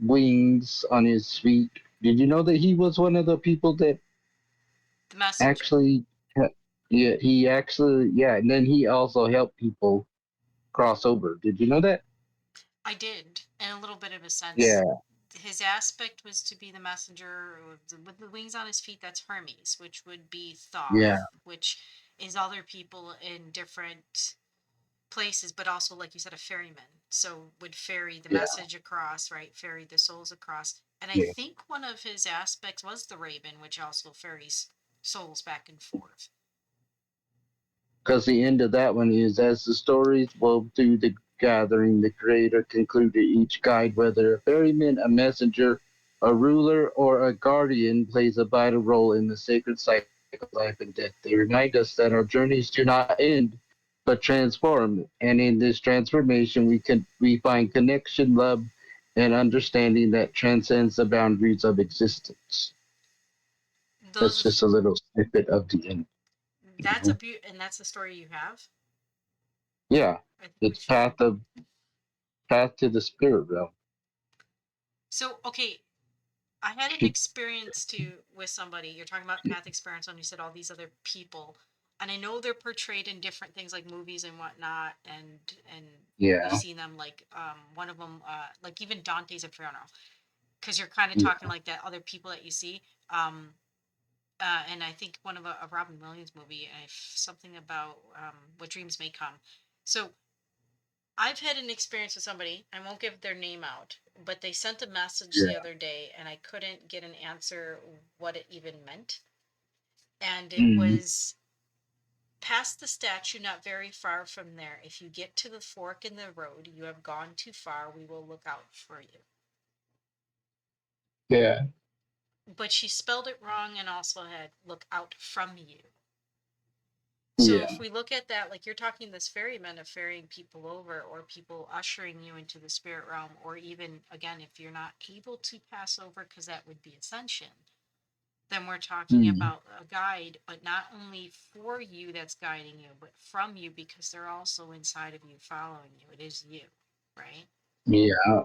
wings on his feet. Did you know that he was one of the people that The messenger. actually, yeah, he actually, yeah, and then he also helped people cross over. Did you know that? I did, in a little bit of a sense. Yeah, His aspect was to be the messenger with the wings on his feet. That's Hermes, which would be yeah, Thoth, which is other people in different places, but also, like you said, a ferryman. So would ferry the yeah, message across, right? Ferry the souls across. And I yeah. think one of his aspects was the raven, which also ferries souls back and forth. Because the end of that one is as the stories wove through the gathering, the creator concluded each guide, whether a ferryman, a messenger, a ruler, or a guardian, plays a vital role in the sacred cycle of life and death. They remind us that our journeys do not end, but transform. And in this transformation, we find connection, love, and understanding that transcends the boundaries of existence. That's Those just a little snippet of the end. that's a and that's the story you have. Yeah, I think we it's should. path to the spirit realm. So okay, I had an experience too with somebody. You're talking about path experience when you said all these other people, and I know they're portrayed in different things like movies and whatnot, and we've Yeah, seen them like one of them like even Dante's Inferno, because you're kind of talking yeah, like that other people that you see. And I think one of a Robin Williams movie, something about what dreams may come. So I've had an experience with somebody, I won't give their name out, but they sent a message the yeah. other day and I couldn't get an answer what it even meant. And it Mm, was past the statue, not very far from there. If you get to the fork in the road, you have gone too far. We will look out for you. yeah, But she spelled it wrong and also had look out from you. So if yeah. we look at that, like you're talking this ferryman of ferrying people over or people ushering you into the spirit realm, or even again, if you're not able to pass over, because that would be ascension, then we're talking Mm, about a guide, but not only for you that's guiding you, but from you because they're also inside of you following you. It is you, right? yeah.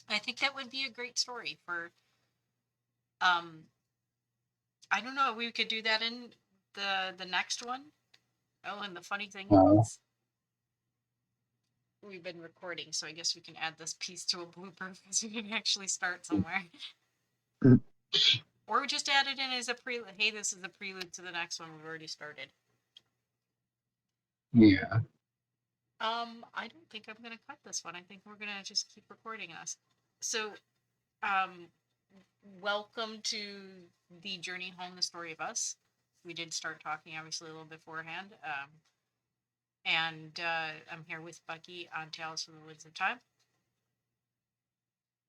I think that would be a great story for um I don't know, we could do that in the next one. Oh, and the funny thing Uh, is we've been recording, so I guess we can add this piece to a blooper because we didn't actually start somewhere. Or we just add it in as a prelude. Hey, this is a prelude to the next one. We've already started. yeah. I don't think I'm gonna cut this one. I think we're gonna just keep recording us. So, um, welcome to the journey home, the story of us. We did start talking obviously a little beforehand. And I'm here with Bucky on Tales from the Woods of Time.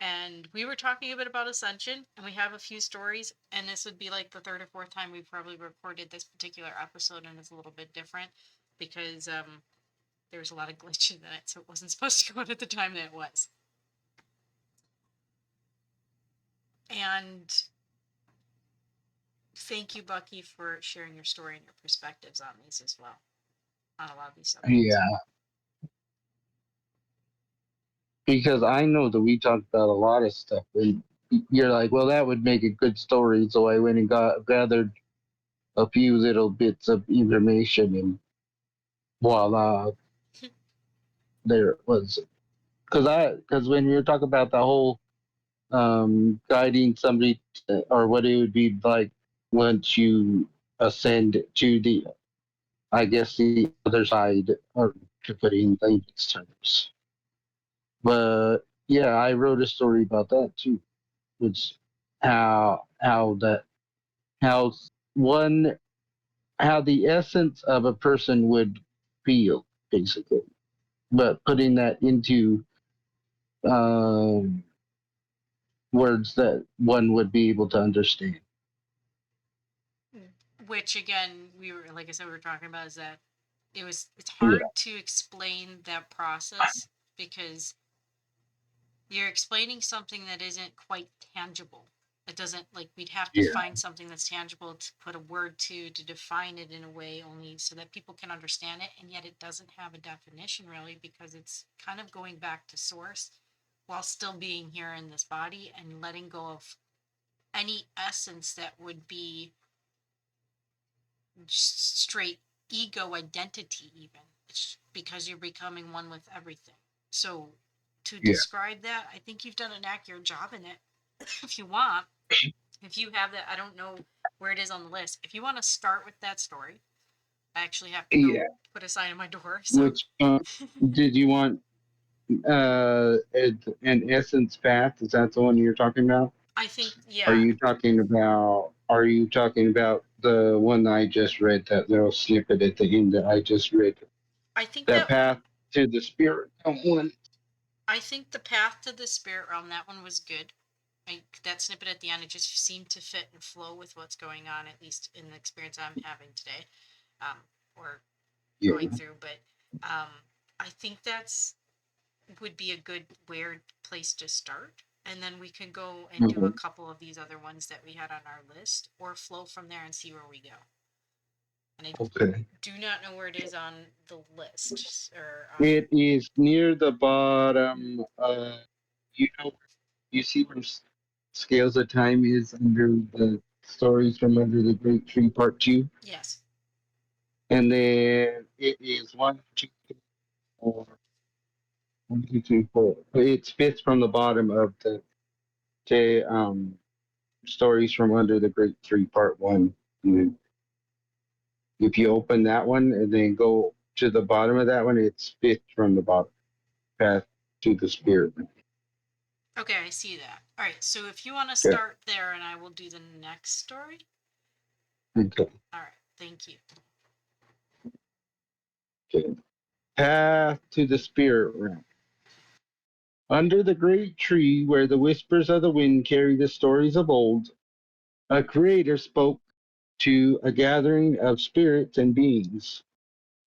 And we were talking a bit about Ascension, and we have a few stories. And this would be like the third or fourth time we've probably recorded this particular episode, and it's a little bit different because there was a lot of glitches in it, so it wasn't supposed to go out at the time that it was. And thank you, Bucky, for sharing your story and your perspectives on these as well, on a lot of these subjects. Yeah. Because I know that we talked about a lot of stuff, and you're like, well, that would make a good story. So I went and gathered a few little bits of information, and voila, there it was. Because when you're talking about the whole guiding somebody or what it would be like once you ascend to the, I guess, the other side, or to put it in layman's terms. But yeah, I wrote a story about that too, which how that how one how the essence of a person would feel basically, but putting that into um, words that one would be able to understand. Which again, we were like I said, we were talking about is that it's Yeah, hard to explain that process because you're explaining something that isn't quite tangible. It doesn't like we'd have to yeah, find something that's tangible to put a word to define it in a way only so that people can understand it, and yet it doesn't have a definition really because it's kind of going back to source. while still being here in this body and letting go of any essence that would be straight ego identity, even. It's because you're becoming one with everything. So to Yeah. describe that, I think you've done an accurate job in it. If you want, if you have that, I don't know where it is on the list. If you want to start with that story, I actually have to go Yeah. put a sign on my door. So Which did you want? An essence path. Is that the one you're talking about? I think, Are yeah, you talking about? Are you talking about the one I just read? That little snippet at the end that I just read. I think The that path to the spirit one. I think the path to the spirit realm, that one was good. That snippet at the end, it just seemed to fit and flow with what's going on, at least in the experience I'm having today, or Yeah. going through. But um, I think that's would be a good weird place to start, and then we can go and do a Mhm. couple of these other ones that we had on our list, or flow from there and see where we go. And I Okay. do not know where it is on the list or on. It is near the bottom. You know, you see where Scales of Time is under the stories from Under the Great Tree Part Two, Yes. and then it is one, two, three, four, 1, 2, 3, 4. It's fifth from the bottom of the stories from Under the Great Tree Part One. And if you open that one and then go to the bottom of that one, it's fifth from the bottom. Path to the Spirit. Okay, I see that. All right, so if you want to Okay. start there, and I will do the next story. Okay. All right, thank you. Okay. Path to the Spirit Realm. Under the great tree where the whispers of the wind carry the stories of old, a creator spoke to a gathering of spirits and beings,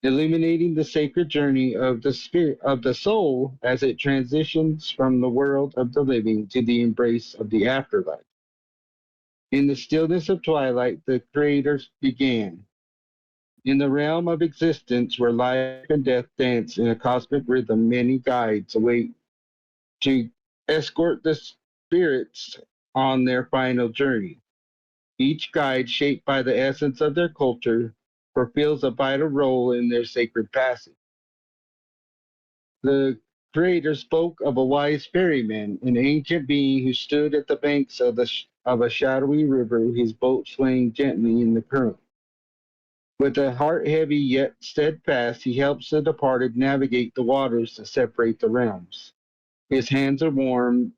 illuminating the sacred journey of the spirit of the soul as it transitions from the world of the living to the embrace of the afterlife. In the stillness of twilight, the creators began. In the realm of existence where life and death dance in a cosmic rhythm, many guides await to escort the spirits on their final journey. Each guide, shaped by the essence of their culture, fulfills a vital role in their sacred passage. The creator spoke of a wise ferryman, an ancient being who stood at the banks of a shadowy river, his boat swaying gently in the current. With a heart heavy yet steadfast, he helps the departed navigate the waters that separate the realms. His hands are worn,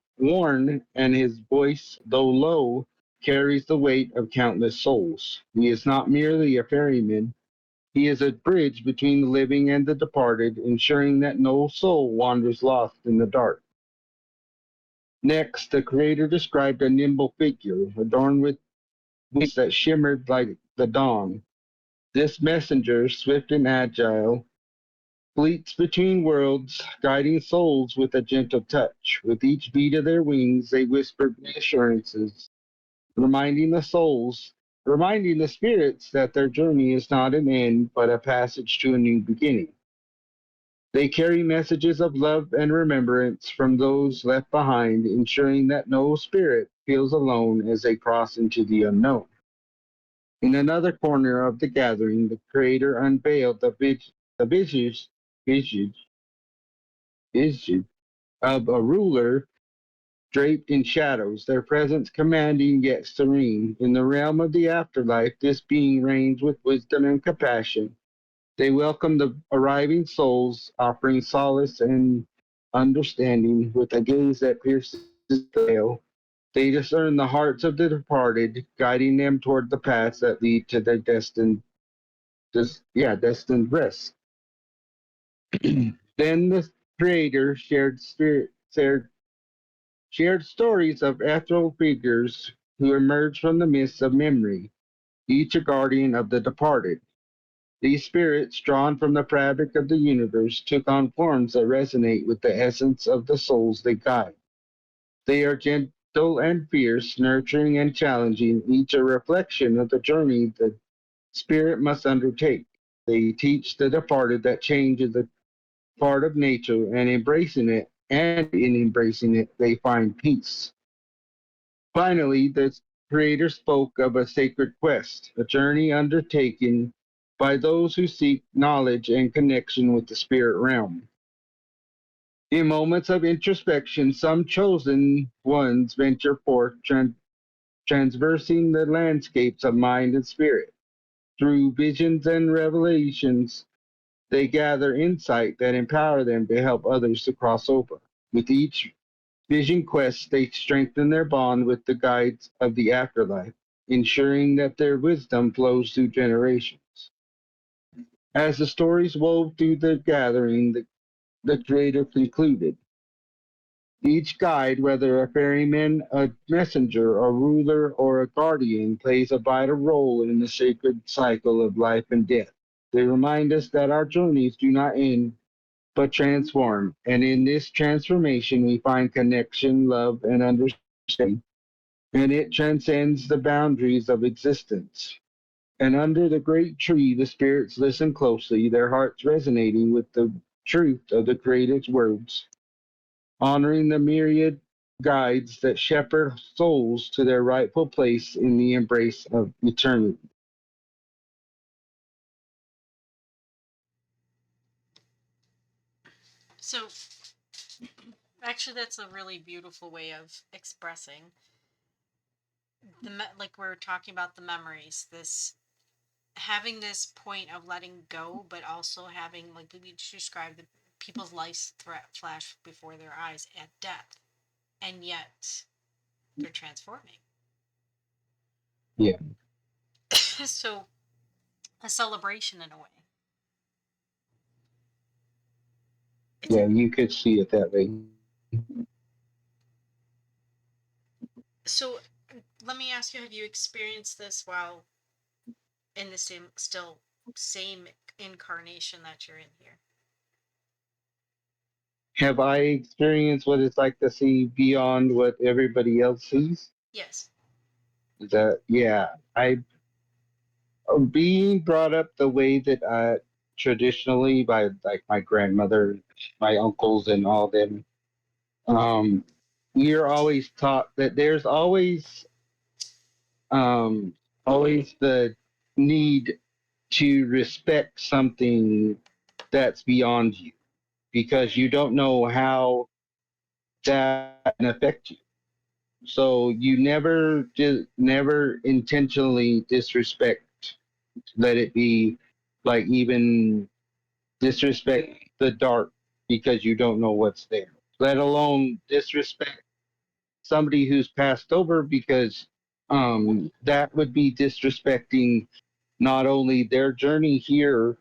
and his voice, though low, carries the weight of countless souls. He is not merely a ferryman, he is a bridge between the living and the departed, ensuring that no soul wanders lost in the dark. Next, the Creator described a nimble figure, adorned with wings that shimmered like the dawn. This messenger, swift and agile, fleets between worlds, guiding souls with a gentle touch. With each beat of their wings, they whispered reassurances, reminding the souls, reminding the spirits that their journey is not an end, but a passage to a new beginning. They carry messages of love and remembrance from those left behind, ensuring that no spirit feels alone as they cross into the unknown. In another corner of the gathering, the Creator unveiled the visage, visage of a ruler draped in shadows, their presence commanding yet serene. In the realm of the afterlife, this being reigns with wisdom and compassion. They welcome the arriving souls, offering solace and understanding with a gaze that pierces the veil. They discern the hearts of the departed, guiding them toward the paths that lead to their destined rest. Then the Creator shared stories of ethereal figures who emerged from the mists of memory, each a guardian of the departed. These spirits, drawn from the fabric of the universe, took on forms that resonate with the essence of the souls they guide. They are gentle and fierce, nurturing and challenging, each a reflection of the journey the spirit must undertake. They teach the departed that change is a part of nature, and embracing it and in embracing it, they find peace. Finally, the Creator spoke of a sacred quest, a journey undertaken by those who seek knowledge and connection with the spirit realm. In moments of introspection, some chosen ones venture forth, transversing the landscapes of mind and spirit. Through visions and revelations, they gather insight that empower them to help others to cross over. With each vision quest, they strengthen their bond with the guides of the afterlife, ensuring that their wisdom flows through generations. As the stories wove through the gathering, the Creator concluded. Each guide, whether a ferryman, a messenger, a ruler, or a guardian, plays a vital role in the sacred cycle of life and death. They remind us that our journeys do not end but transform, and in this transformation we find connection, love, and understanding, and it transcends the boundaries of existence. And under the great tree, the spirits listen closely, their hearts resonating with the truth of the Creator's words, honoring the myriad guides that shepherd souls to their rightful place in the embrace of eternity. So, actually, that's a really beautiful way of expressing like we are talking about the memories. This having this point of letting go, but also having, like we described, the people's lives flash before their eyes at death, and yet they're transforming. Yeah, So, a celebration in a way. It's yeah, a, you could see it that way. so let me ask you, have you experienced this while in the same incarnation that you're in here? Have I experienced what it's like to see beyond what everybody else sees? Yes. That yeah, I being brought up the way that traditionally by like my grandmother, my uncles, and all them. Um, we are always taught that there's um, always the need to respect something that's beyond you because you don't know how that can affect you. So you never intentionally disrespect. Let it be like even disrespect the dark because you don't know what's there. Let alone disrespect somebody who's passed over because that would be disrespecting not only their journey here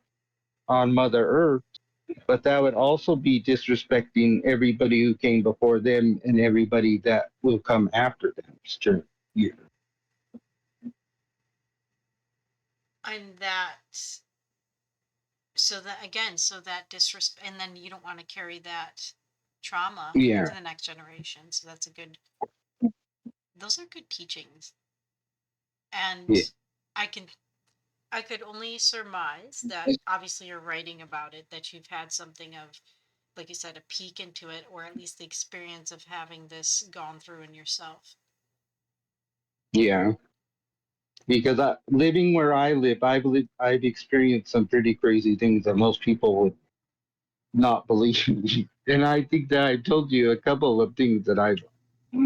on Mother Earth, but that would also be disrespecting everybody who came before them and everybody that will come after them's journey here. And that, so that again, so that disrespect, and then you don't want to carry that trauma Yeah, into the next generation. So that's a good, those are good teachings. yeah, And I can, I could only surmise that obviously you're writing about it, that you've had something of, like you said, a peek into it, or at least the experience of having this gone through in yourself. yeah. Because living where I live, I've experienced some pretty crazy things that most people would not believe me. And I think that I told you a couple of things that I've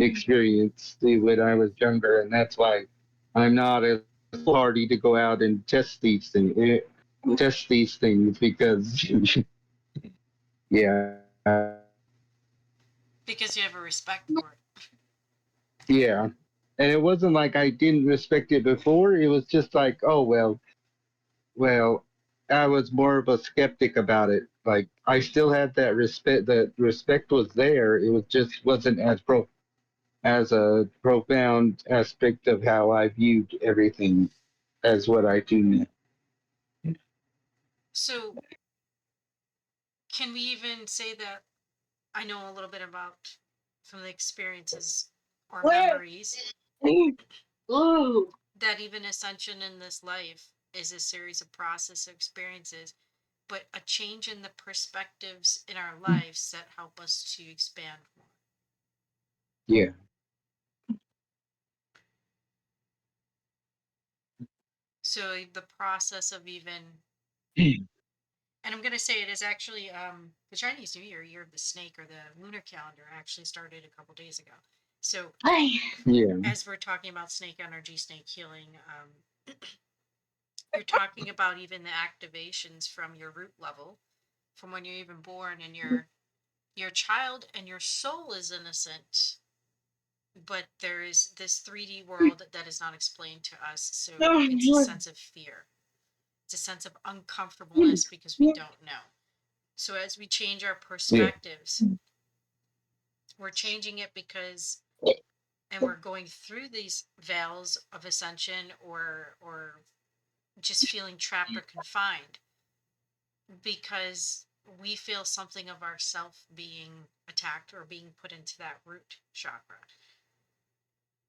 experienced when I was younger, and that's why I'm not as hardy to go out and test these things because yeah, Because you have a respect for it. yeah. And it wasn't like I didn't respect it before. It was just like, oh well, I was more of a skeptic about it. Like I still had that respect. The respect was there. It was just wasn't as a profound aspect of how I viewed everything as what I do now. So, can we even say that I know a little bit about from the experiences or memories that even ascension in this life is a series of process of experiences, but a change in the perspectives in our lives that help us to expand more. Yeah. So the process of even, and I'm going to say it is actually the Chinese New Year of the snake, or the lunar calendar, actually started a couple days ago. So Yeah. as we're talking about snake energy, snake healing, you're talking about even the activations from your root level, from when you're even born, and your child and your soul is innocent, but there is this 3D world that is not explained to us. So it's a sense of fear. It's a sense of uncomfortableness because we don't know. So as we change our Yeah. perspectives, we're changing it because, and we're going through these veils of ascension, or just feeling trapped or confined, because we feel something of ourself being attacked or being put into that root chakra.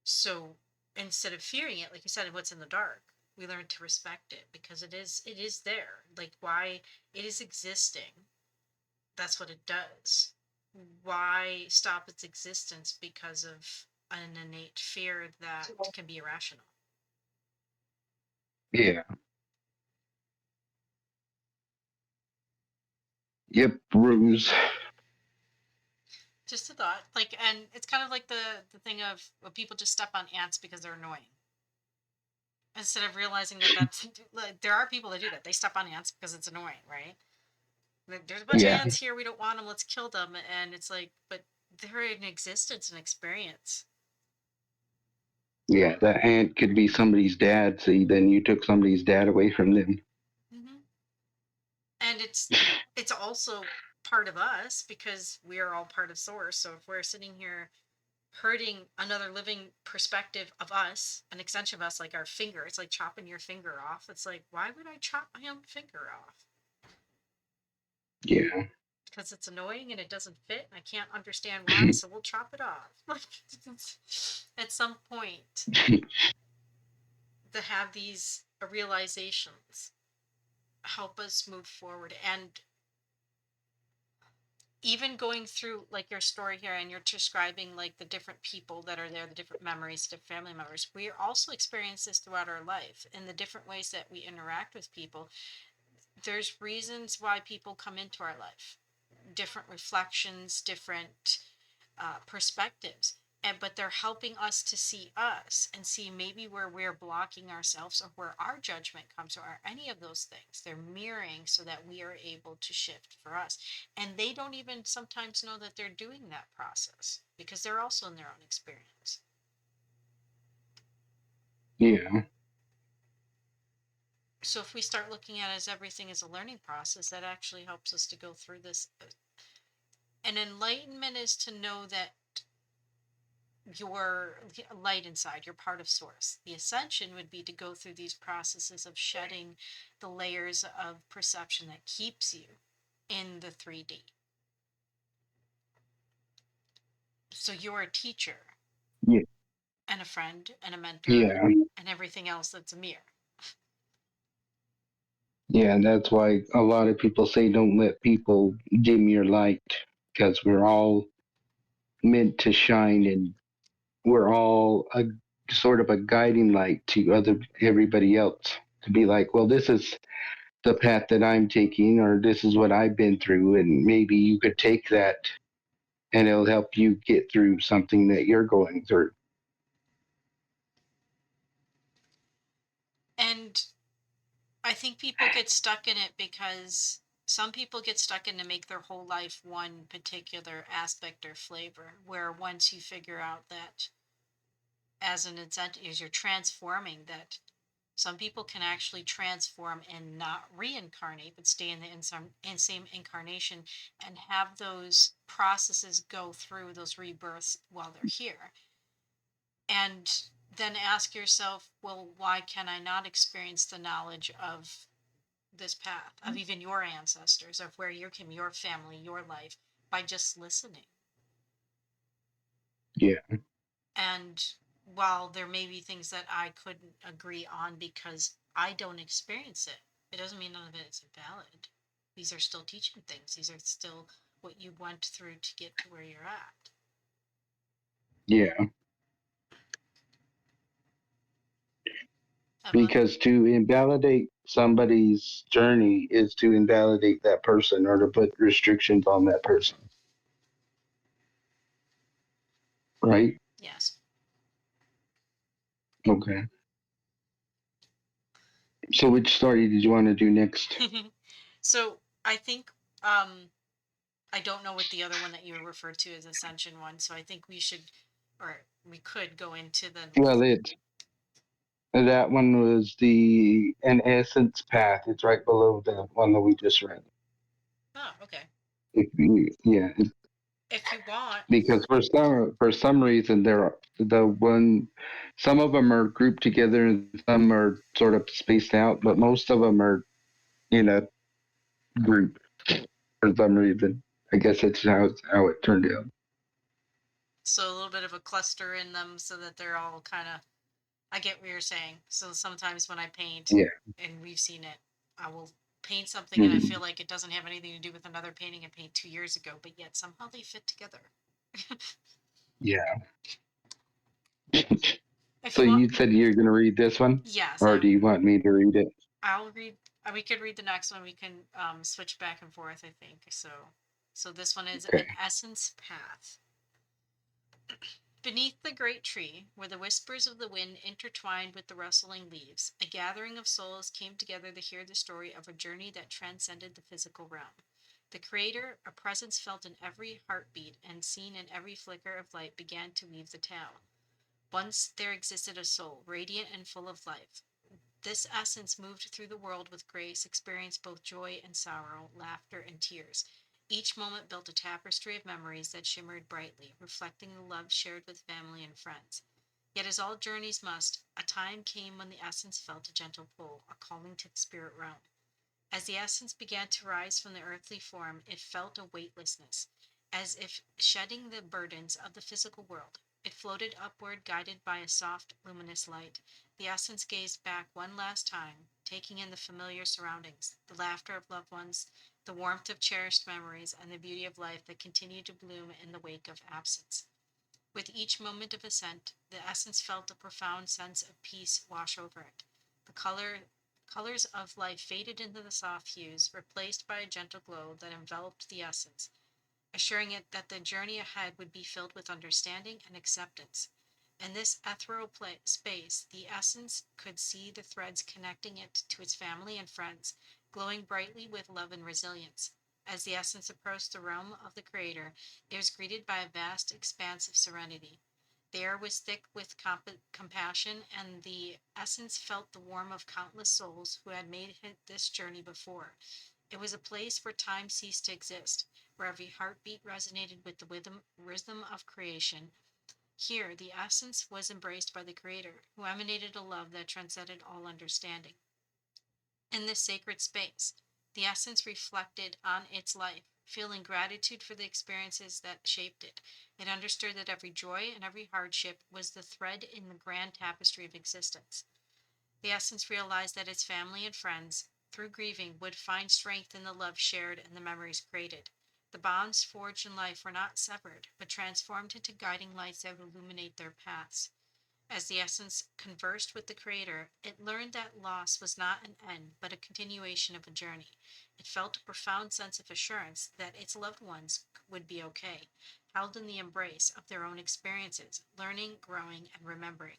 So instead of fearing it, like you said, what's in the dark, we learn to respect it because it is there. Like, why it is existing, that's what it does. Why stop its existence because of an innate fear that can be irrational? Yeah. Yep. Ruse. Just a thought. Like, and it's kind of like the thing of, well, people just step on ants because they're annoying, instead of realizing that that's like, there are people that do that. They step on ants because it's annoying, right? Like, there's a bunch of Yeah. ants here, we don't want them, let's kill them. And it's like, but they're in existence and experience. Yeah. The ant could be somebody's dad. See, then you took somebody's dad away from them. Hmm. And it's also part of us because we are all part of source. So if we're sitting here hurting another living perspective of us, an extension of us, like our finger, it's like chopping your finger off. It's like, why would I chop my own finger off? Yeah. Because it's annoying and it doesn't fit and I can't understand why, so we'll chop it off. Like, at some point, to have these realizations help us move forward. And even going through like your story here, and you're describing like the different people that are there, the different memories, different family members, we also experience this throughout our life in the different ways that we interact with people. There's reasons why people come into our life, different reflections, different perspectives, but they're helping us to see us and see maybe where we're blocking ourselves, or where our judgment comes, or any of those things. They're mirroring so that we are able to shift for us. And they don't even sometimes know that they're doing that process because they're also in their own experience. Yeah. So if we start looking at it as everything as a learning process, that actually helps us to go through this. And enlightenment is to know that your light inside, you're part of source. The ascension would be to go through these processes of shedding the layers of perception that keeps you in the 3D. So you're a teacher Yeah. and a friend and a mentor Yeah. and everything else that's a mirror. Yeah. And that's why a lot of people say don't let people dim your light, because we're all meant to shine, and we're all a sort of a guiding light to everybody else, to be like, well, this is the path that I'm taking, or this is what I've been through, and maybe you could take that and it'll help you get through something that you're going through. And I think people get stuck in it because some people get stuck in to make their whole life one particular aspect or flavor, where once you figure out that as an incentive, as you're transforming, that some people can actually transform and not reincarnate, but stay in the same incarnation and have those processes go through those rebirths while they're here. And then ask yourself, well, why can I not experience the knowledge of this path, of even your ancestors, of where you came, your family, your life, by just listening? Yeah. And while there may be things that I couldn't agree on because I don't experience it, it doesn't mean none of it is valid. these are still teaching things. These are still what you went through to get to where you're at. Yeah. About Because to invalidate somebody's journey is to invalidate that person or to put restrictions on that person. Right? yes. Okay. So which story did you want to do next? So I think um I don't know what the other one that you referred to as Ascension one, so I think we should, or we could go into the. Well, that one was the An Essence Path. It's right below the one that we just read. Oh, okay. Yeah, If you want. because for some reason some of them are grouped together and some are sort of spaced out, but most of them are in a group for some reason. I guess that's how it turned out. So a little bit of a cluster in them so that they're all kind of. I get what you're saying. So sometimes when I paint, Yeah. and we've seen it, I will paint something and I Mhm. feel like it doesn't have anything to do with another painting I painted 2 years ago, but yet somehow they fit together. Yeah. If So you want. you said you're going to read this one, Yes, or do you want me to read it? I'll read. We could read the next one. We can switch back and forth. I think so. So this one is Okay. an essence path. Beneath the great tree, where the whispers of the wind intertwined with the rustling leaves, a gathering of souls came together to hear the story of a journey that transcended the physical realm. The Creator, a presence felt in every heartbeat and seen in every flicker of light, began to weave the tale. Once there existed a soul, radiant and full of life. This essence moved through the world with grace, experienced both joy and sorrow, laughter and tears. Each moment built a tapestry of memories that shimmered brightly, reflecting the love shared with family and friends. Yet, as all journeys must, a time came when the essence felt a gentle pull, a calling to the spirit realm. As the essence began to rise from the earthly form, it felt a weightlessness, as if shedding the burdens of the physical world. It floated upward, guided by a soft, luminous light. The essence gazed back one last time, taking in the familiar surroundings, the laughter of loved ones, the warmth of cherished memories, and the beauty of life that continued to bloom in the wake of absence. With each moment of ascent, the essence felt a profound sense of peace wash over it. The colors of life faded into the soft hues, replaced by a gentle glow that enveloped the essence, assuring it that the journey ahead would be filled with understanding and acceptance. In this ethereal space, the essence could see the threads connecting it to its family and friends, glowing brightly with love and resilience. As the essence approached the realm of the Creator, it was greeted by a vast expanse of serenity. The air was thick with compassion, and the essence felt the warmth of countless souls who had made this journey before. It was a place where time ceased to exist, where every heartbeat resonated with the rhythm of creation. Here, the essence was embraced by the Creator, who emanated a love that transcended all understanding. In this sacred space, the essence reflected on its life, feeling gratitude for the experiences that shaped it. It understood that every joy and every hardship was the thread in the grand tapestry of existence. The essence realized that its family and friends, through grieving, would find strength in the love shared and the memories created. The bonds forged in life were not severed, but transformed into guiding lights that would illuminate their paths. As the essence conversed with the Creator, it learned that loss was not an end, but a continuation of a journey. It felt a profound sense of assurance that its loved ones would be okay, held in the embrace of their own experiences, learning, growing, and remembering.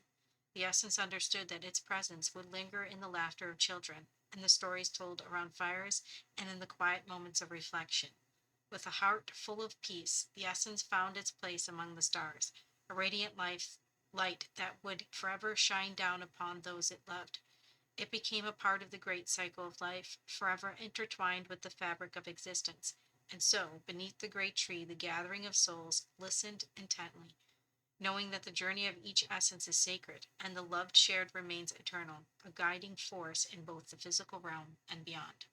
The essence understood that its presence would linger in the laughter of children, in the stories told around fires, and in the quiet moments of reflection. With a heart full of peace, the essence found its place among the stars, a radiant light that would forever shine down upon those it loved. It became a part of the great cycle of life, forever intertwined with the fabric of existence. And so, beneath the great tree, the gathering of souls listened intently, knowing that the journey of each essence is sacred and the love shared remains eternal, a guiding force in both the physical realm and beyond.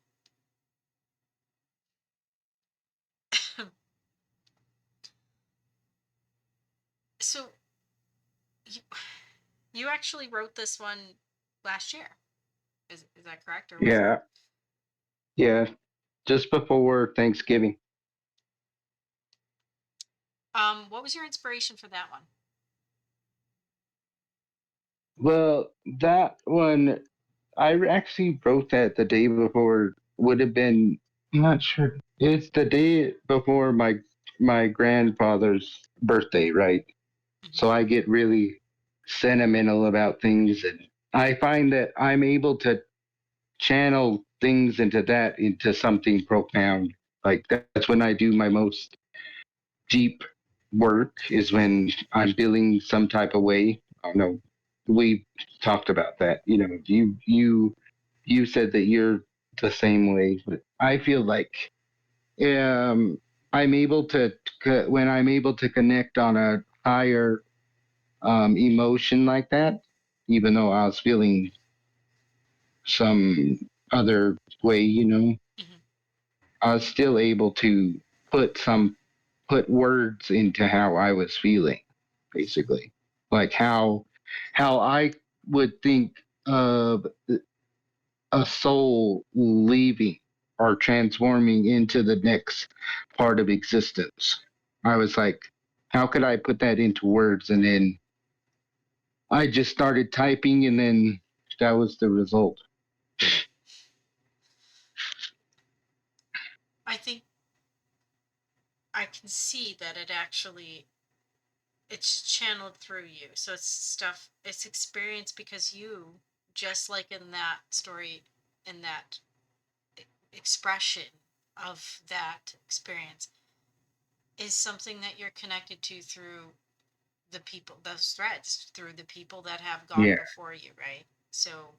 So, you, you actually wrote this one last year. Is that correct, or was it? Yeah. Yeah. just before Thanksgiving. What was your inspiration for that one? Well, that one I actually wrote that the day before. Would have been, I'm not sure. It's the day before my grandfather's birthday, right? Hmm. So I get really sentimental about things, and I find that I'm able to channel things into something profound. Like that's when I do my most deep work, is when I'm feeling some type of way. I don't know. We talked about that. You know, you said that you're the same way, but I feel like um, I'm able to when I'm able to connect on a higher emotion like that, even though I was feeling some other way, you know, Hmm. I was still able to put words into how I was feeling, basically, like how I would think of a soul leaving or transforming into the next part of existence. I was like, how could I put that into words? And then I just started typing, and then that was the result. I think I can see that it's channeled through you. So it's stuff, it's experience because you, just like in that story, in that expression of that experience, is something that you're connected to through the people, those threads, through the people that have gone Yeah, before you, right? So,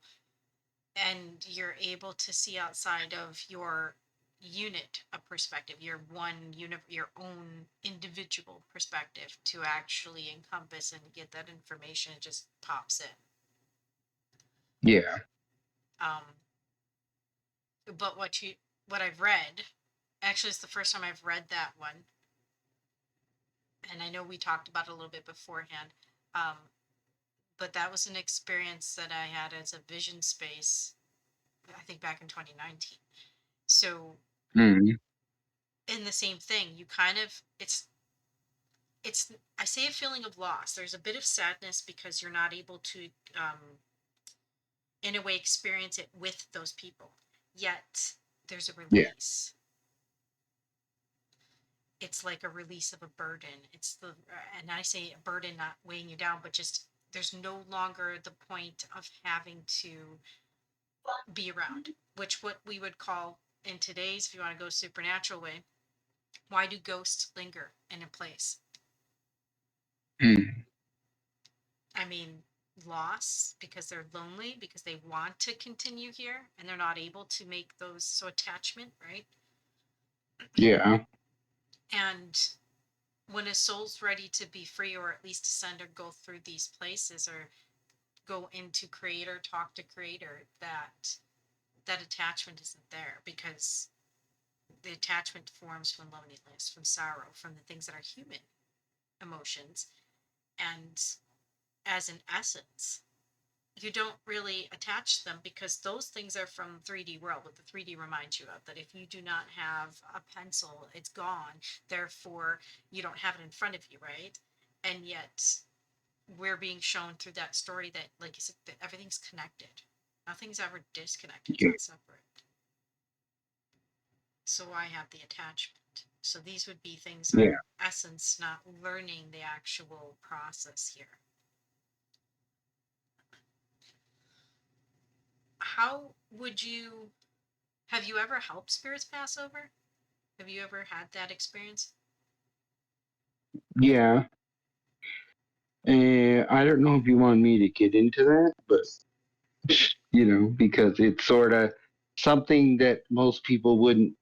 and you're able to see outside of your unit of perspective, your one unit, your own individual perspective, to actually encompass and get that information. It just pops in. yeah, um but what I've read, actually it's the first time I've read that one, and I know we talked about it a little bit beforehand. um but that was an experience that I had as a vision space, I think back in 2019. So mm, in the same thing, you kind of, it's I say a feeling of loss. There's a bit of sadness because you're not able to, in a way, experience it with those people. Yet there's a yeah, release. It's like a release of a burden. It's the And I say a burden, not weighing you down, but just there's no longer the point of having to be around, which what we would call in today's, if you want to go supernatural way, why do ghosts linger in a place? mm, I mean, loss, because they're lonely, because they want to continue here and they're not able to make those, so attachment, right? yeah, And when a soul's ready to be free, or at least ascend or go through these places, or go into creator, talk to creator, that attachment isn't there, because the attachment forms from loneliness, from sorrow, from the things that are human emotions. And as an essence, you don't really attach them, because those things are from 3D world, what the 3D reminds you of, that if you do not have a pencil, it's gone, therefore you don't have it in front of you, right? And yet we're being shown through that story that, like you said, that everything's connected, nothing's ever disconnected, it's yeah, not separate. So I have the attachment. So these would be things yeah, are essence, not learning the actual process here. How would you Have you ever helped spirits pass over? Have you ever had that experience? yeah. And I don't know if you want me to get into that, but because it's sort of something that most people wouldn't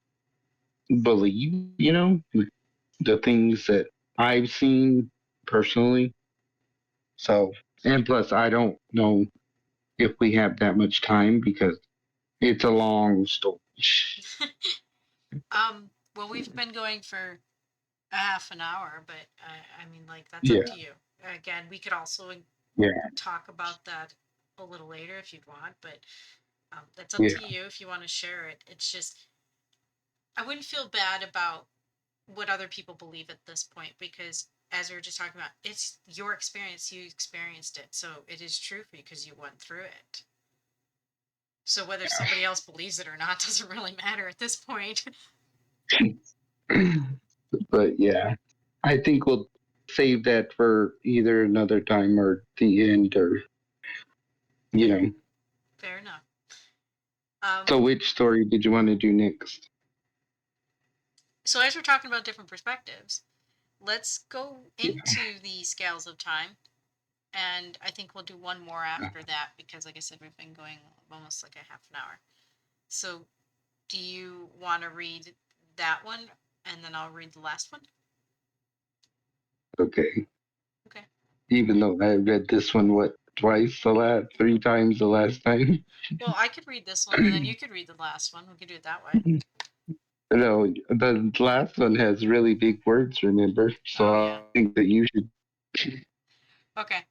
believe, the things that I've seen personally. So, and plus, I don't know if we have that much time because it's a long story. Well, we've been going for a half an hour, but I mean, like, that's up Yeah, to you. Again, we could also yeah, talk about that a little later if you'd want, but that's up yeah, to you if you want to share it. It's just, I wouldn't feel bad about what other people believe at this point, because as we were just talking about, it's your experience, you experienced it, so it is true for you because you went through it. So whether somebody else believes it or not doesn't really matter at this point. But yeah, I think we'll save that for either another time or the end, or you Fair, know. fair enough. So, Um, which story did you want to do next? so as we're talking about different perspectives, let's go Yeah. into the scales of time, and I think we'll do one more after that because, like I said, we've been going almost like a half an hour. So, do you want to read that one, and then I'll read the last one? Okay. Okay. Even though I read this one what twice the last, 3 times the last time. Well, I could read this one, and then you could read the last one. We could do it that way. No, the last one has really big words. Remember, so Oh yeah. I think that you should. Okay.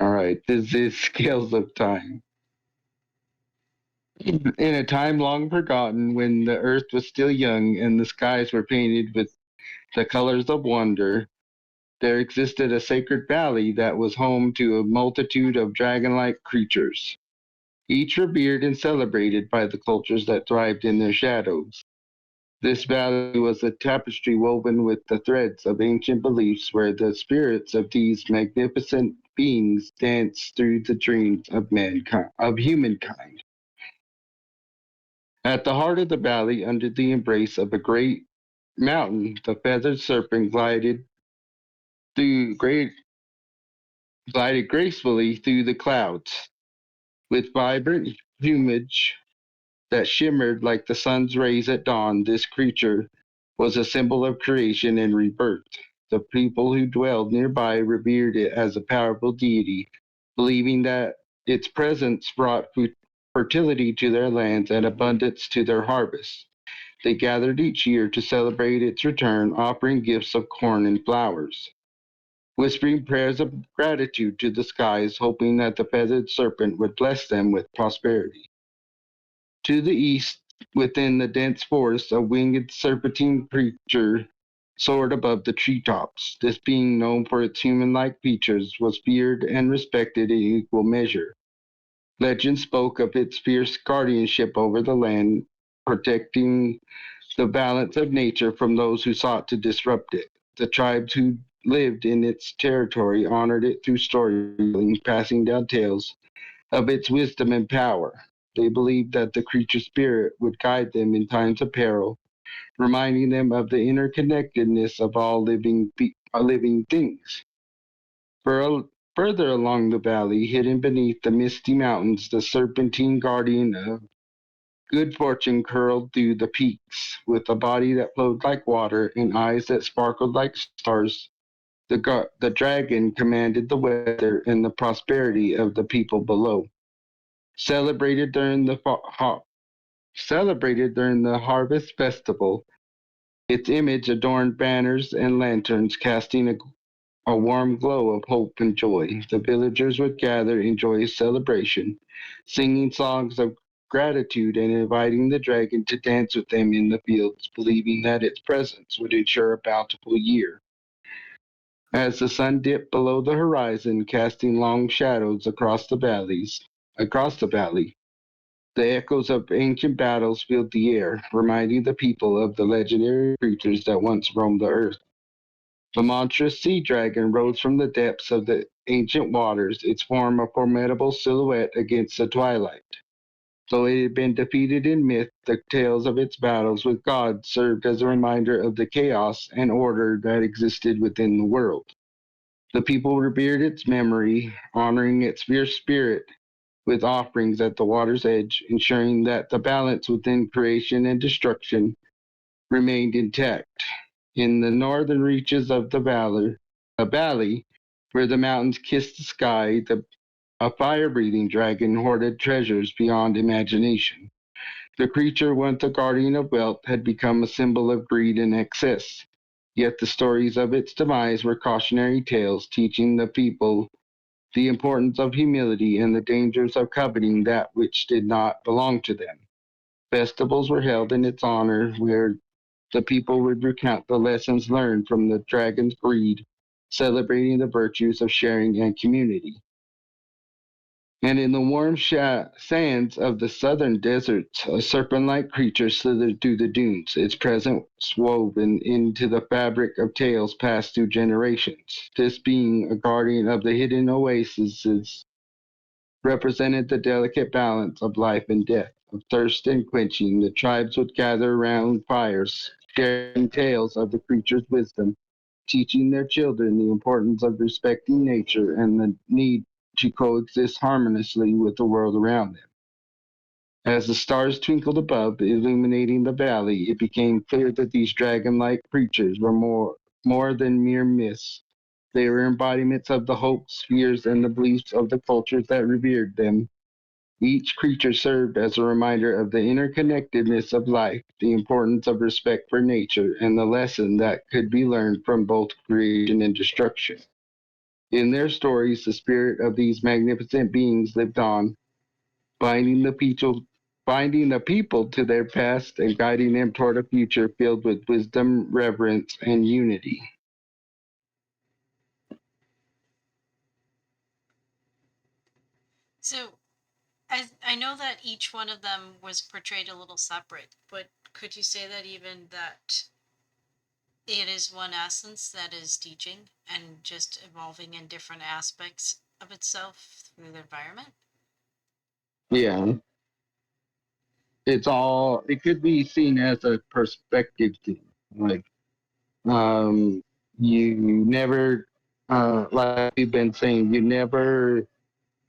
All right, this is Scales of Time. In a time long forgotten, when the earth was still young and the skies were painted with the colors of wonder, there existed a sacred valley that was home to a multitude of dragon like creatures, each revered and celebrated by the cultures that thrived in their shadows. This valley was a tapestry woven with the threads of ancient beliefs where the spirits of these magnificent beings danced through the dreams of mankind of humankind. At the heart of the valley, under the embrace of a great mountain, the feathered serpent through great glided gracefully through the clouds. With vibrant plumage that shimmered like the sun's rays at dawn, this creature was a symbol of creation and rebirth. The people who dwelled nearby revered it as a powerful deity, believing that its presence brought fertility to their lands and abundance to their harvests. They gathered each year to celebrate its return, offering gifts of corn and flowers, whispering prayers of gratitude to the skies, hoping that the feathered serpent would bless them with prosperity. To the east, within the dense forest, a winged serpentine creature soared above the treetops. This being, known for its human-like features, was feared and respected in equal measure. Legend spoke of its fierce guardianship over the land, protecting the balance of nature from those who sought to disrupt it. The tribes who lived in its territory honored it through storytelling, passing down tales of its wisdom and power. They believed that the creature's spirit would guide them in times of peril, reminding them of the interconnectedness of all living things. Further along the valley, hidden beneath the misty mountains, the serpentine guardian of good fortune curled through the peaks. With a body that flowed like water and eyes that sparkled like stars, the dragon commanded the weather and the prosperity of the people below. Celebrated during the celebrated during the harvest festival, its image adorned banners and lanterns, casting a warm glow of hope and joy. The villagers would gather in joyous celebration, singing songs of gratitude and inviting the dragon to dance with them in the fields, believing that its presence would ensure a bountiful year. As the sun dipped below the horizon, casting long shadows across the valley, the echoes of ancient battles filled the air, reminding the people of the legendary creatures that once roamed the earth. The monstrous sea dragon rose from the depths of the ancient waters, its form a formidable silhouette against the twilight. Though it had been defeated in myth, the tales of its battles with gods served as a reminder of the chaos and order that existed within the world. The people revered its memory, honoring its fierce spirit with offerings at the water's edge, ensuring that the balance within creation and destruction remained intact. In the northern reaches of a valley where the mountains kissed the sky, a fire-breathing dragon hoarded treasures beyond imagination. The creature, once a guardian of wealth, had become a symbol of greed and excess. Yet the stories of its demise were cautionary tales, teaching the people the importance of humility and the dangers of coveting that which did not belong to them. Festivals were held in its honor, where the people would recount the lessons learned from the dragon's greed, celebrating the virtues of sharing and community. And in the warm sands of the southern deserts, a serpent like creature slithered through the dunes, its presence woven into the fabric of tales passed through generations. This being a guardian of the hidden oases represented the delicate balance of life and death, of thirst and quenching. The tribes would gather around fires, sharing tales of the creature's wisdom, teaching their children the importance of respecting nature and the need to coexist harmoniously with the world around them. As the stars twinkled above, illuminating the valley, it became clear that these dragon-like creatures were more than mere myths. They were embodiments of the hopes, fears, and the beliefs of the cultures that revered them. Each creature served as a reminder of the interconnectedness of life, the importance of respect for nature, and the lesson that could be learned from both creation and destruction. In their stories, the spirit of these magnificent beings lived on, binding the people, binding the people to their past and guiding them toward a future filled with wisdom, reverence, and unity. So I know that each one of them was portrayed a little separate, but could you say that even that it is one essence that is teaching and just evolving in different aspects of itself through the environment? Yeah, it could be seen as a perspective thing. Like, um, you never, like we've been saying, you never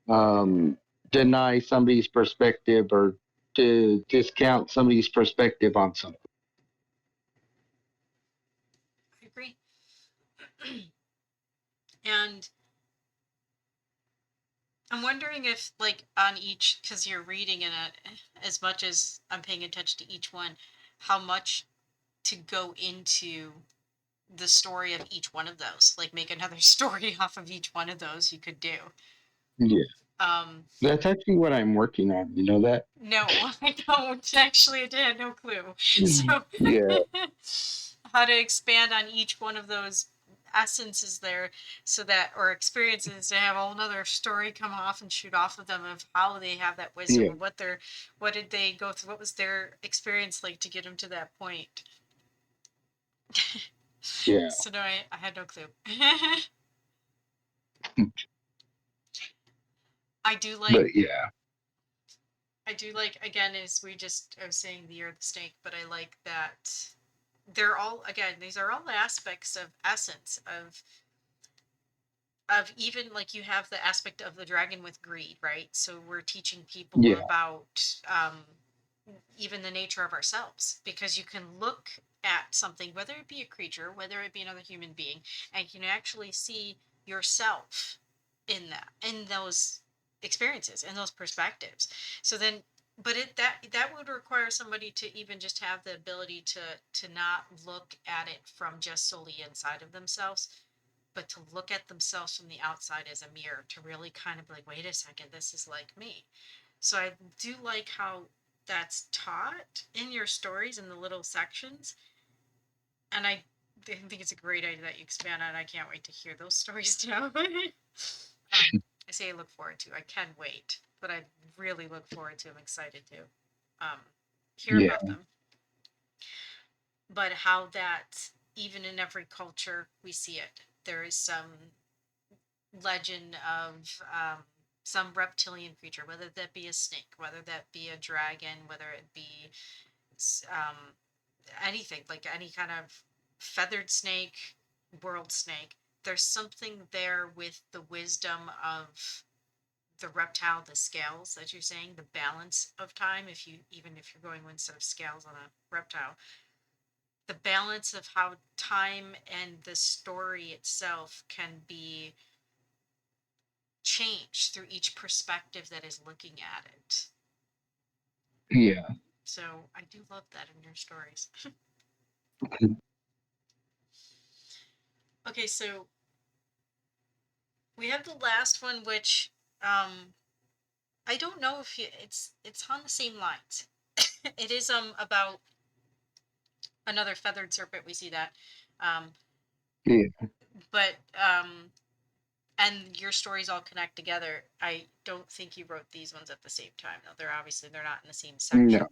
um, deny somebody's perspective or to discount somebody's perspective on something. I agree. And I'm wondering if, like, on each, because you're reading in it, as much as I'm paying attention to each one, how much to go into the story of each one of those. Like, make another story off of each one of those you could do. Yeah, Um, that's actually what I'm working on. You know that? no, I don't. Actually, I had no clue. So, Yeah, how to expand on each one of those essences there so that, or experiences, to have a whole another story come off and shoot off of them of how they have that wisdom, yeah, or what did they go through, what was their experience like to get them to that point. yeah. So no, I had no clue. I do like But yeah, I do like, again, as we just I was saying, the year of the snake, but I like that they're all, again, these are all aspects of essence of even, like, you have the aspect of the dragon with greed, right? So we're teaching people yeah, about even the nature of ourselves, because you can look at something, whether it be a creature, whether it be another human being, and you can actually see yourself in that, in those experiences, in those perspectives. So then, but that would require somebody to even just have the ability to not look at it from just solely inside of themselves, but to look at themselves from the outside as a mirror, to really kind of be like, wait a second, this is like me. So I do like how that's taught in your stories in the little sections. And I think it's a great idea that you expand on. I can't wait to hear those stories now. I say I look forward to. I can wait, but I really look forward to. I'm excited to um, hear yeah, about them. But how that, even in every culture we see it, there is some legend of some reptilian creature, whether that be a snake, whether that be a dragon, whether it be um, anything, like any kind of feathered snake, world snake. There's something there with the wisdom of the reptile, the scales that you're saying, the balance of time. If you, even if you're going instead of scales on a reptile, the balance of how time and the story itself can be changed through each perspective that is looking at it. yeah. So I do love that in your stories. Okay, so we have the last one, which I don't know if it's on the same lines. It is about another feathered serpent. We see that, um, Yeah. but and your stories all connect together. I don't think you wrote these ones at the same time, though. They're not in the same section. No.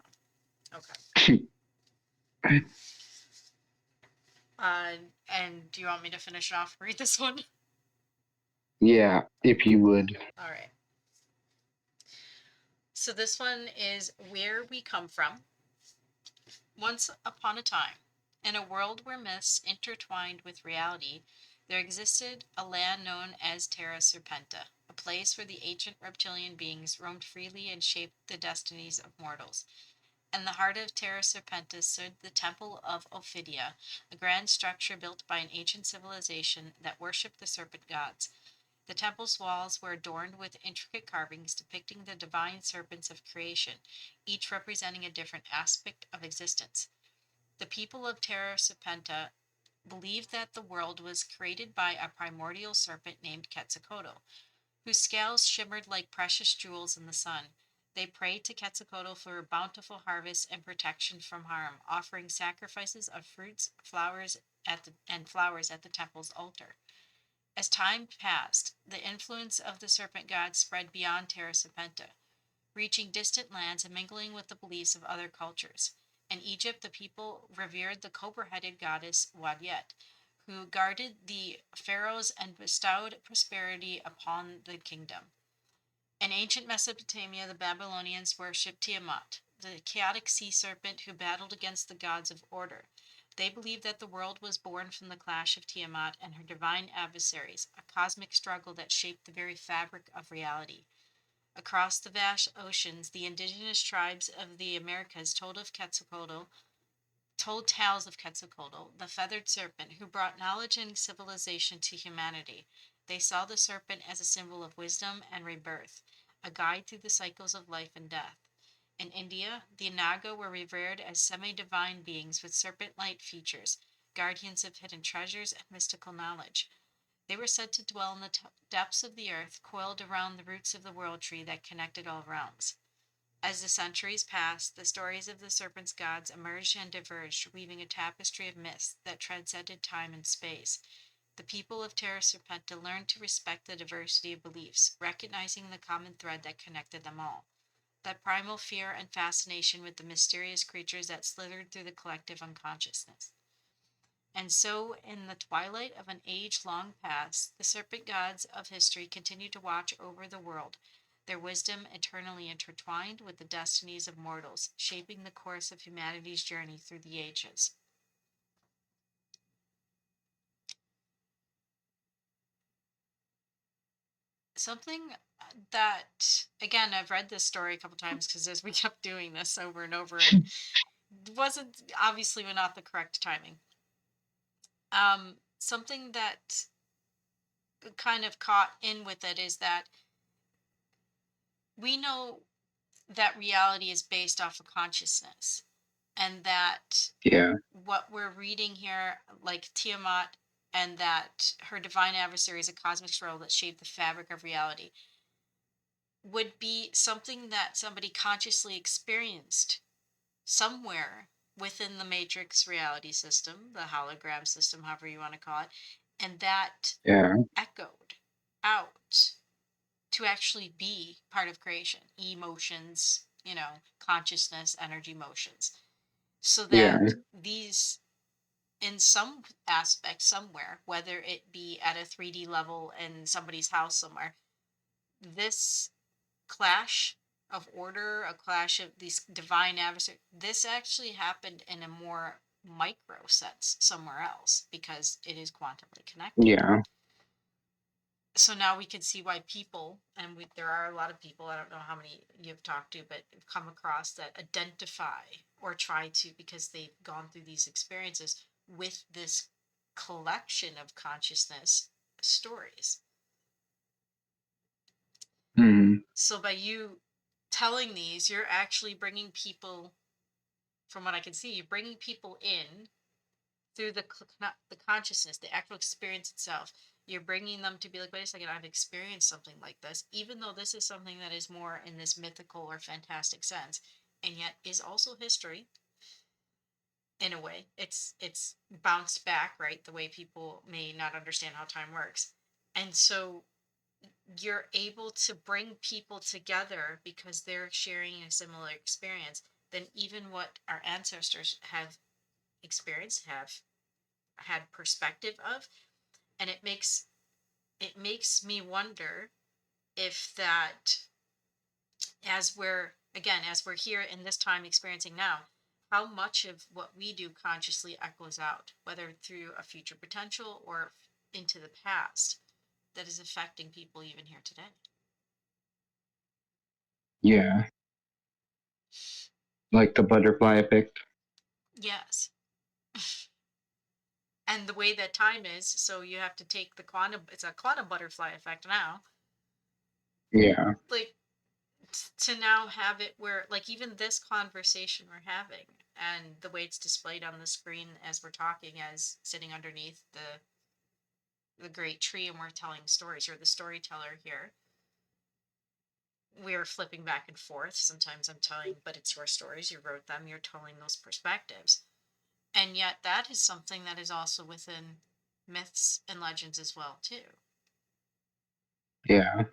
Okay. Uh, and do you want me to finish off? Read this one. Yeah, if you would. All right. So this one is Where We Come From. Once upon a time, in a world where myths intertwined with reality, there existed a land known as Terra Serpenta, a place where the ancient reptilian beings roamed freely and shaped the destinies of mortals. In the heart of Terra Serpenta stood the Temple of Ophidia, a grand structure built by an ancient civilization that worshipped the serpent gods. The temple's walls were adorned with intricate carvings depicting the divine serpents of creation, each representing a different aspect of existence. The people of Terra Serpenta believed that the world was created by a primordial serpent named Quetzalcoatl, whose scales shimmered like precious jewels in the sun. They prayed to Quetzalcoatl for a bountiful harvest and protection from harm, offering sacrifices of fruits, flowers at the temple's altar. As time passed, the influence of the serpent god spread beyond Terra Serpenta, reaching distant lands and mingling with the beliefs of other cultures. In Egypt, the people revered the cobra headed goddess Wadiet, who guarded the pharaohs and bestowed prosperity upon the kingdom. In ancient Mesopotamia, the Babylonians worshipped Tiamat, the chaotic sea serpent who battled against the gods of order. They believed that the world was born from the clash of Tiamat and her divine adversaries, a cosmic struggle that shaped the very fabric of reality. Across the vast oceans, the indigenous tribes of the Americas told tales of Quetzalcoatl, the feathered serpent who brought knowledge and civilization to humanity. They saw the serpent as a symbol of wisdom and rebirth, a guide through the cycles of life and death. In India, the Naga were revered as semi divine beings with serpent like features, guardians of hidden treasures and mystical knowledge. They were said to dwell in the depths of the earth, coiled around the roots of the world tree that connected all realms. As the centuries passed, the stories of the serpent's gods emerged and diverged, weaving a tapestry of myths that transcended time and space. The people of Terra Serpenta learned to respect the diversity of beliefs, recognizing the common thread that connected them all: that primal fear and fascination with the mysterious creatures that slithered through the collective unconsciousness. And so, in the twilight of an age long past, the serpent gods of history continue to watch over the world, their wisdom eternally intertwined with the destinies of mortals, shaping the course of humanity's journey through the ages. Something that, again, I've read this story a couple times because as we kept doing this over and over, and wasn't obviously not the correct timing. Something that kind of caught in with it is that we know that reality is based off of consciousness, and that Yeah. what we're reading here, like Tiamat, and that her divine adversary is a cosmic struggle that shaped the fabric of reality, would be something that somebody consciously experienced somewhere within the matrix reality system, the hologram system, however you want to call it, and that Yeah. echoed out to actually be part of creation, emotions, consciousness, energy, motions, so Yeah. that these, in some aspect, somewhere, whether it be at a 3D level in somebody's house somewhere, this clash of order, a clash of these divine adversaries, this actually happened in a more micro sense somewhere else because it is quantumly connected. Yeah. So now we can see why people, and there are a lot of people, I don't know how many you've talked to, but have come across that identify or try to, because they've gone through these experiences with this collection of consciousness stories. Mm. So by you telling these, you're actually bringing people, from what I can see, you're bringing people in through the consciousness, the actual experience itself. You're bringing them to be like, wait a second, I've experienced something like this, even though this is something that is more in this mythical or fantastic sense. and yet is also history. In a way, it's bounced back, right? The way people may not understand how time works. And so you're able to bring people together because they're sharing a similar experience than even what our ancestors have experienced, have had perspective of. And it makes me wonder if that, as we're here in this time experiencing now, how much of what we do consciously echoes out, whether through a future potential or into the past, that is affecting people even here today. Yeah, like the butterfly effect. Yes. And the way that time is, so you have to take it's a quantum butterfly effect now. Yeah, Like, to now have it where, like, even this conversation we're having and the way it's displayed on the screen as we're talking, as sitting underneath the great tree, and we're telling stories. You're the storyteller here. We're flipping back and forth. Sometimes I'm telling, but it's your stories, you wrote them, you're telling those perspectives. And yet that is something that is also within myths and legends as well too. yeah,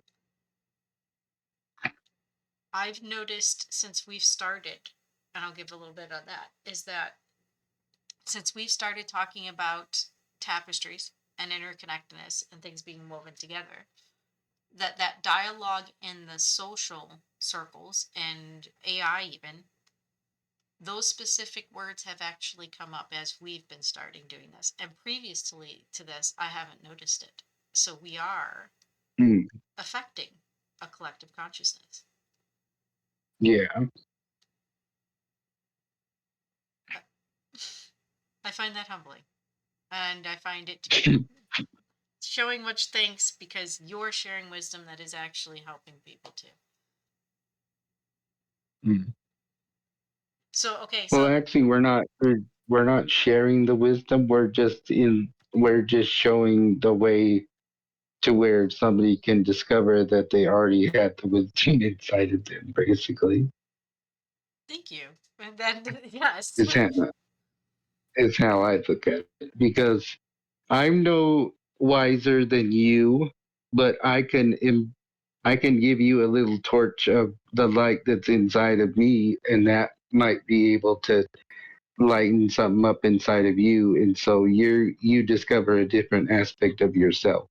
I've noticed since we've started, and I'll give a little bit on that, is that since we've started talking about tapestries and interconnectedness and things being woven together, that dialogue in the social circles and AI even, those specific words have actually come up as we've been starting doing this. And previously to this, I haven't noticed it. So we are mm, affecting a collective consciousness. yeah. I find that humbling. And I find it to be showing much thanks because you're sharing wisdom that is actually helping people too. Mm. So, okay, Well, so actually, we're not sharing the wisdom. We're just showing the way to where somebody can discover that they already had the wisdom inside of them. Basically, thank you. And then, yes. is how is how I look at it. Because I'm no wiser than you, but I can give you a little torch of the light that's inside of me, and that might be able to lighten something up inside of you, and so you discover a different aspect of yourself.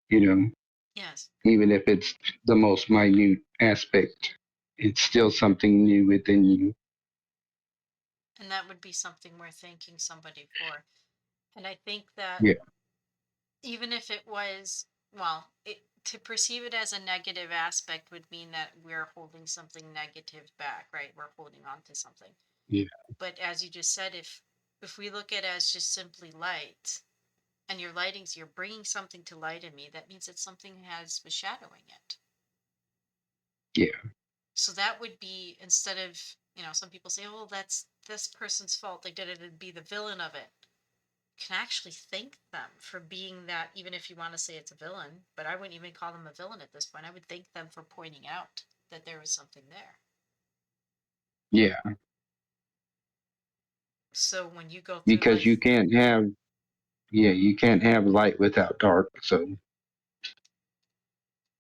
You know, Yes. even if it's the most minute aspect, it's still something new within you. And that would be something we're thanking somebody for. And I think that Yeah, even if it was, well, to perceive it as a negative aspect would mean that we're holding something negative back, right? We're holding on to something. yeah, But as you just said, if we look at it as just simply light, and you're bringing something to light in me, that means that something has was shadowing it. yeah, So that would be, instead of, some people say, oh, that's this person's fault, they did it, and be the villain of it. Can actually thank them for being that, even if you want to say it's a villain, but I wouldn't even call them a villain at this point. I would thank them for pointing out that there was something there. yeah. So when you go through Because you life, can't have you can't have light without dark. So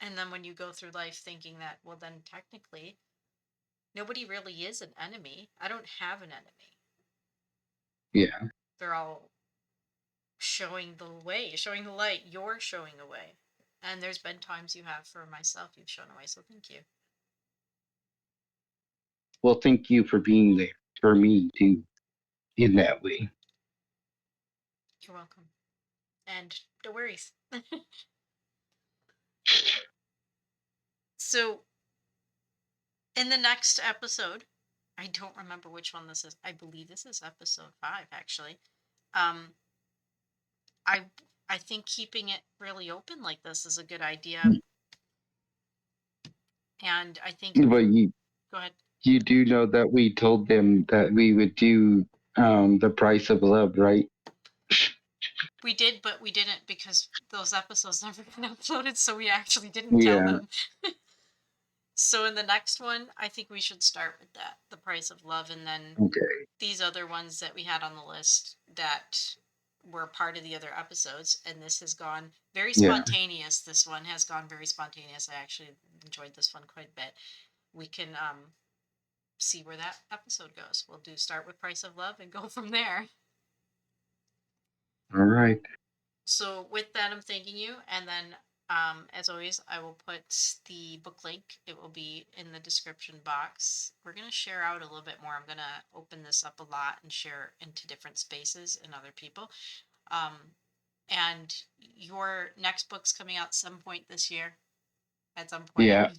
and then when you go through life thinking that, well, then technically nobody really is an enemy. I don't have an enemy. yeah. They're all showing the way, showing the light. You're showing the way. And there's been times you have for myself, you've shown a way. So thank you. Well, thank you for being there for me too in that way. You're welcome. And no worries. So in the next episode, I don't remember which one this is. I believe this is episode 5, actually. Um, I I think keeping it really open like this is a good idea. And I think, But go ahead. you do know that we told them that we would do the price of love, right? We did, but we didn't because those episodes never got uploaded, so we actually didn't tell Yeah, them. So in the next one, I think we should start with that, The Price of Love, and then Okay. these other ones that we had on the list that were part of the other episodes. And this has gone very Yeah. spontaneous. This one has gone very spontaneous. I actually enjoyed this one quite a bit. We can see where that episode goes. We'll do start with Price of Love and go from there. All right. So with that, I'm thanking you, and then as always, I will put the book link. It will be in the description box. We're gonna share out a little bit more. I'm gonna open this up a lot and share into different spaces and other people. Um, and your next book's coming out some point this year, at some point. Yeah.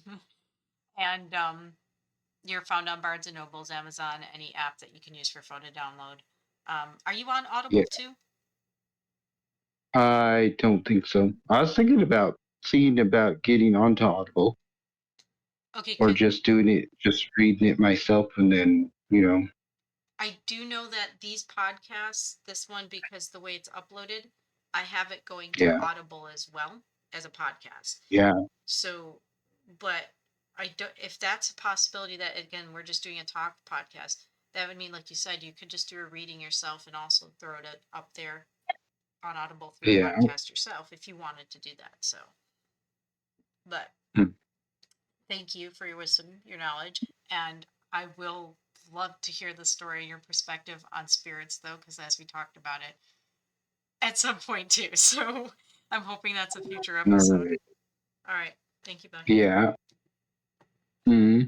And you're found on Barnes and Nobles, Amazon, any app that you can use for phone to download. Are you on Yeah. Audible too? I don't think so. I was thinking about seeing about getting onto Audible Okay, or could just doing it, just reading it myself, and then I do know that these podcasts, this one, because the way it's uploaded, I have it going to yeah, Audible as well as a podcast. yeah, So, but I don't, if that's a possibility that, again, we're just doing a talk podcast, that would mean, like you said, you could just do a reading yourself and also throw it up there on Audible through a yeah. podcast yourself if you wanted to do that. So, but Hmm. thank you for your wisdom, your knowledge, and I will love to hear the story, your perspective on spirits, though, because as we talked about it at some point too. So I'm hoping that's a future All episode. right. All right. Thank you, Bucky. Yeah. Hmm.